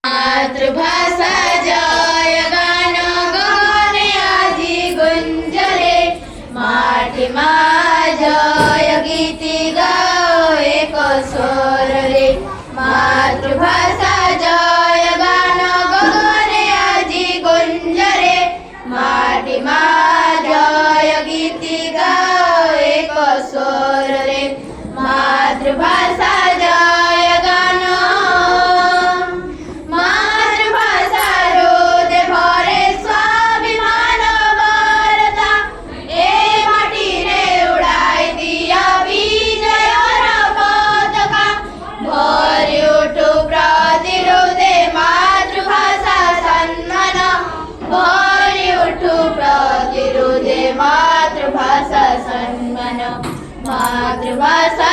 मातृभाषा जय गान गगने आजी गुंजरे माठी जय गीती गाओ एक स्वर रे मातृभाषा जय गान गगने आजी गुंजरे माठी जय गीती गाओ एक स्वर रे मातृभाषा जय गान मातृभाषा रोदे भरे स्वाभिमान भारता ए माटी रे उड़ाई दिया विजयर पताका भरी उठू प्रतिरोधे मातृभाषा सम्मान भरी उठू प्रतिरोधे मातृभाषा सम्मान मातृभाषा